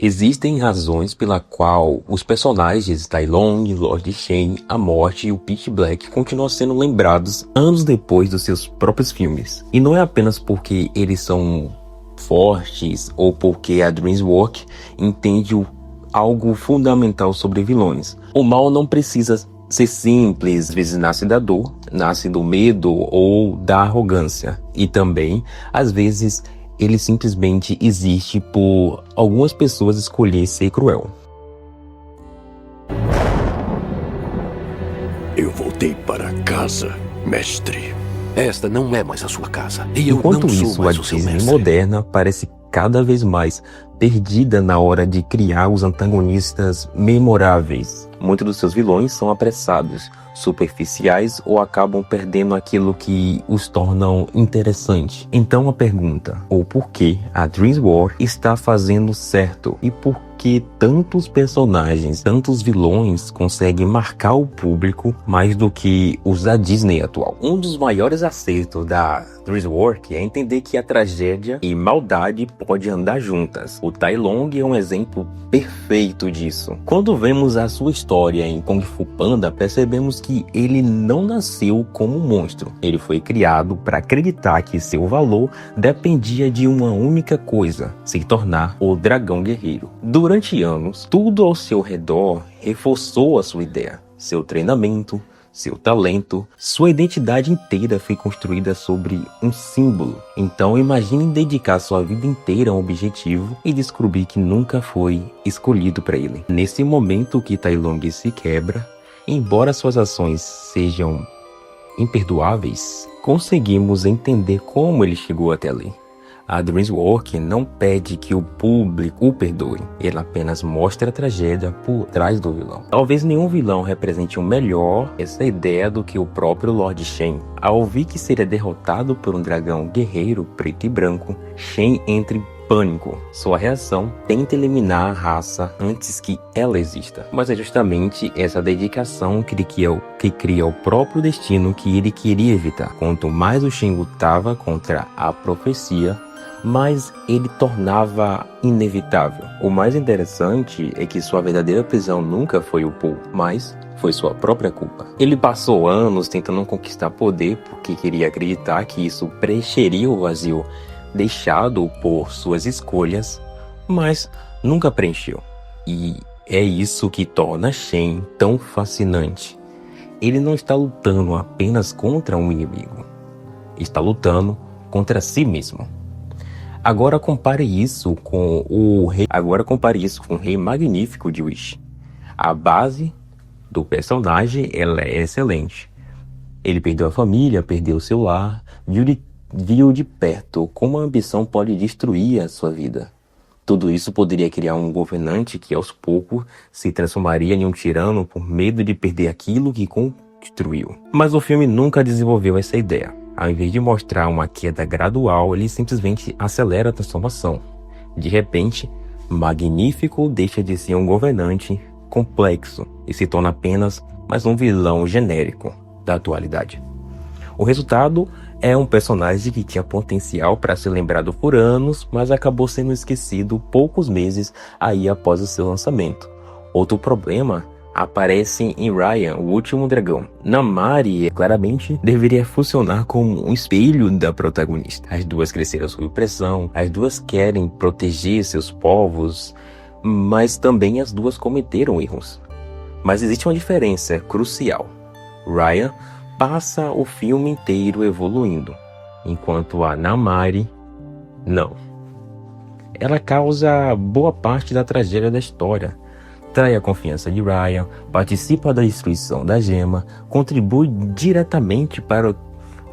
Existem razões pela qual os personagens Tai Lung, Lord Shen, a Morte e o Pitch Black continuam sendo lembrados anos depois dos seus próprios filmes. E não é apenas porque eles são fortes ou porque a DreamWorks entende algo fundamental sobre vilões. O mal não precisa ser simples, às vezes nasce da dor, nasce do medo ou da arrogância. E também, às vezes, ele simplesmente existe por algumas pessoas escolher ser cruel. Eu voltei para casa, mestre. Esta não é mais a sua casa. E eu Enquanto não sou isso, a mais o seu Disney mestre. moderna parece cada vez mais perdida na hora de criar os antagonistas memoráveis. Muitos dos seus vilões são apressados, superficiais ou acabam perdendo aquilo que os tornam interessantes. Então a pergunta, ou por que a DreamWorks está fazendo certo e por que tantos personagens, tantos vilões conseguem marcar o público mais do que os da Disney atual? Um dos maiores acertos da DreamWorks é entender que a tragédia e maldade podem andar juntas. O Tai Lung é um exemplo perfeito disso. Quando vemos a sua história em Kung Fu Panda, percebemos que ele não nasceu como um monstro. Ele foi criado para acreditar que seu valor dependia de uma única coisa: se tornar o dragão guerreiro. Durante anos, tudo ao seu redor reforçou a sua ideia. Seu treinamento, seu talento, sua identidade inteira foi construída sobre um símbolo. Então imagine dedicar sua vida inteira a um objetivo e descobrir que nunca foi escolhido para ele. Nesse momento que Tai Lung se quebra, embora suas ações sejam imperdoáveis, conseguimos entender como ele chegou até ali. A DreamWorks não pede que o público o perdoe, ela apenas mostra a tragédia por trás do vilão. Talvez nenhum vilão represente melhor essa ideia do que o próprio Lord Shen. Ao ouvir que seria derrotado por um dragão guerreiro preto e branco, Shen entra em pânico. Sua reação tenta eliminar a raça antes que ela exista. Mas é justamente essa dedicação que cria o próprio destino que ele queria evitar. Quanto mais o Shen lutava contra a profecia, mas ele tornava inevitável. O mais interessante é que sua verdadeira prisão nunca foi o Po, mas foi sua própria culpa. Ele passou anos tentando conquistar poder porque queria acreditar que isso preencheria o vazio deixado por suas escolhas, mas nunca preencheu. E é isso que torna Shen tão fascinante. Ele não está lutando apenas contra um inimigo, está lutando contra si mesmo. Agora compare isso com o Rei Magnífico de Wish. A base do personagem ela é excelente. Ele perdeu a família, perdeu seu lar, viu de perto como a ambição pode destruir a sua vida. Tudo isso poderia criar um governante que aos poucos se transformaria em um tirano por medo de perder aquilo que construiu. Mas o filme nunca desenvolveu essa ideia. Ao invés de mostrar uma queda gradual, ele simplesmente acelera a transformação. De repente, Magnífico deixa de ser um governante complexo e se torna apenas mais um vilão genérico da atualidade. O resultado é um personagem que tinha potencial para ser lembrado por anos, mas acabou sendo esquecido poucos meses aí após o seu lançamento. Outro problema aparece em Raya, o Último Dragão. Namaari claramente deveria funcionar como um espelho da protagonista. As duas cresceram sob pressão, as duas querem proteger seus povos, mas também as duas cometeram erros. Mas existe uma diferença crucial. Raya passa o filme inteiro evoluindo, enquanto a Namaari não. Ela causa boa parte da tragédia da história. Trai a confiança de Ryan, participa da destruição da gema, contribui diretamente para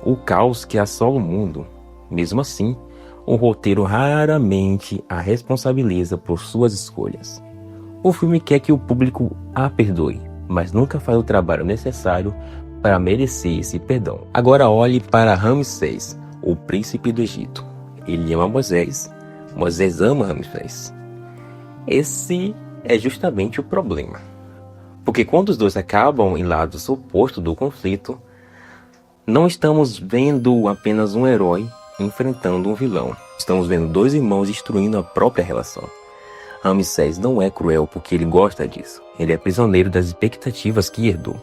o caos que assola o mundo. Mesmo assim, o roteiro raramente a responsabiliza por suas escolhas. O filme quer que o público a perdoe, mas nunca faz o trabalho necessário para merecer esse perdão. Agora olhe para Ramsés, o príncipe do Egito. Ele ama Moisés, Moisés ama Ramsés. Esse é justamente o problema. Porque quando os dois acabam em lados opostos do conflito, não estamos vendo apenas um herói enfrentando um vilão. Estamos vendo dois irmãos destruindo a própria relação. Ramsés não é cruel porque ele gosta disso. Ele é prisioneiro das expectativas que herdou.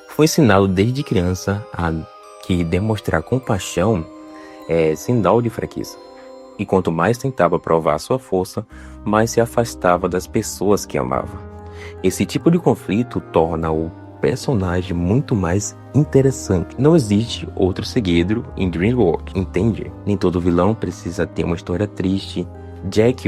Foi ensinado desde criança a que demonstrar compaixão é sinal de fraqueza. E quanto mais tentava provar sua força, mais se afastava das pessoas que amava. Esse tipo de conflito torna o personagem muito mais interessante. Não existe outro segredo em DreamWorks, entende? Nem todo vilão precisa ter uma história triste. Jack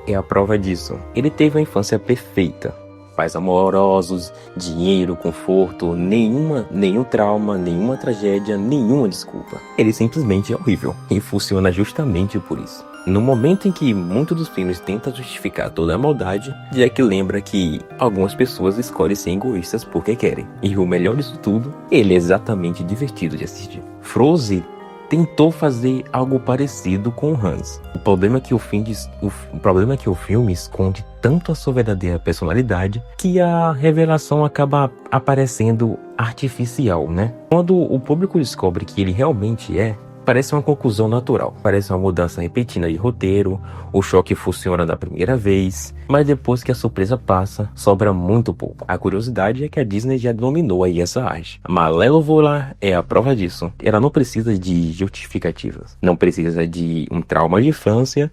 é a prova disso. Ele teve uma infância perfeita. Pais amorosos, dinheiro, conforto, nenhum trauma, nenhuma tragédia, nenhuma desculpa. Ele simplesmente é horrível e funciona justamente por isso. No momento em que muitos dos filmes tentam justificar toda a maldade, Jack lembra que algumas pessoas escolhem ser egoístas porque querem. E o melhor disso tudo, ele é exatamente divertido de assistir. Frozen tentou fazer algo parecido com Hans. O problema é que o filme esconde tanto a sua verdadeira personalidade que a revelação acaba aparecendo artificial, né? Quando o público descobre que ele realmente é, parece uma conclusão natural. Parece uma mudança repentina de roteiro, o choque funciona da primeira vez, mas depois que a surpresa passa, sobra muito pouco. A curiosidade é que a Disney já dominou aí essa arte. A Malévola é a prova disso. Ela não precisa de justificativas, não precisa de um trauma de infância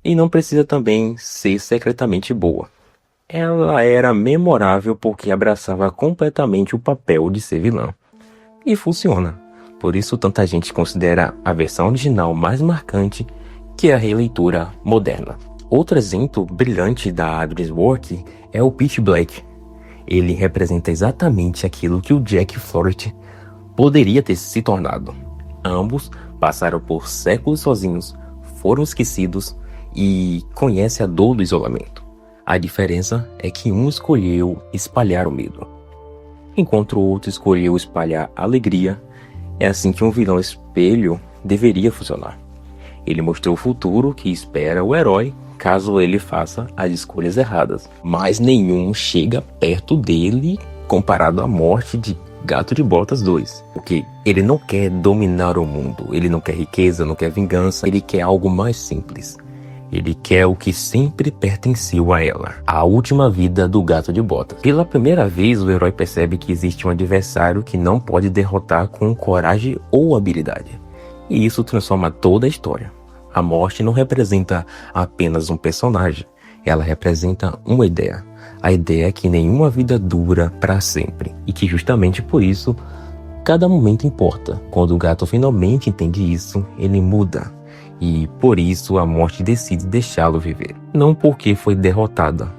e não precisa também ser secretamente boa. Ela era memorável porque abraçava completamente o papel de ser vilã. E funciona. Por isso tanta gente considera a versão original mais marcante que a releitura moderna. Outro exemplo brilhante da DreamWorks é o Pitch Black. Ele representa exatamente aquilo que o Jack Flaherty poderia ter se tornado. Ambos passaram por séculos sozinhos, foram esquecidos e conhecem a dor do isolamento. A diferença é que um escolheu espalhar o medo, enquanto o outro escolheu espalhar a alegria. É assim que um vilão espelho deveria funcionar. Ele mostrou o futuro que espera o herói caso ele faça as escolhas erradas. Mas nenhum chega perto dele comparado à morte de Gato de Botas 2. Porque ele não quer dominar o mundo, ele não quer riqueza, não quer vingança, ele quer algo mais simples. Ele quer o que sempre pertenceu a ela, a última vida do Gato de Botas. Pela primeira vez, o herói percebe que existe um adversário que não pode derrotar com coragem ou habilidade. E isso transforma toda a história. A morte não representa apenas um personagem, ela representa uma ideia. A ideia é que nenhuma vida dura para sempre, e que justamente por isso, cada momento importa. Quando o gato finalmente entende isso, ele muda. E por isso a morte decide deixá-lo viver. Não porque foi derrotada,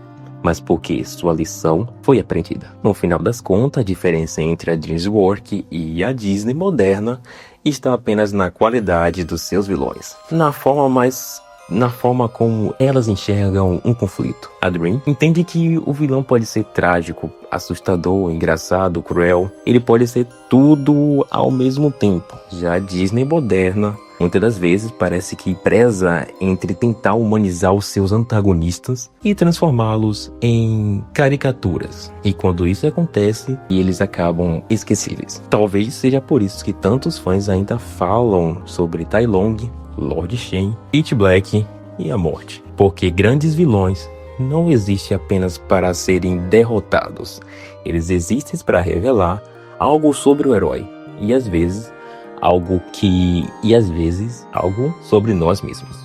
mas porque sua lição foi aprendida. No final das contas, a diferença entre a DreamWorks e a Disney moderna está apenas na qualidade dos seus vilões. Na forma como elas enxergam um conflito. A Dream entende que o vilão pode ser trágico, assustador, engraçado, cruel. Ele pode ser tudo ao mesmo tempo. Já a Disney moderna muitas das vezes parece que preza entre tentar humanizar os seus antagonistas e transformá-los em caricaturas. E quando isso acontece, eles acabam esquecíveis. Talvez seja por isso que tantos fãs ainda falam sobre Tai Lung, Lord Shen, Pitch Black e a morte. Porque grandes vilões não existem apenas para serem derrotados. Eles existem para revelar algo sobre o herói. E às vezes algo sobre nós mesmos.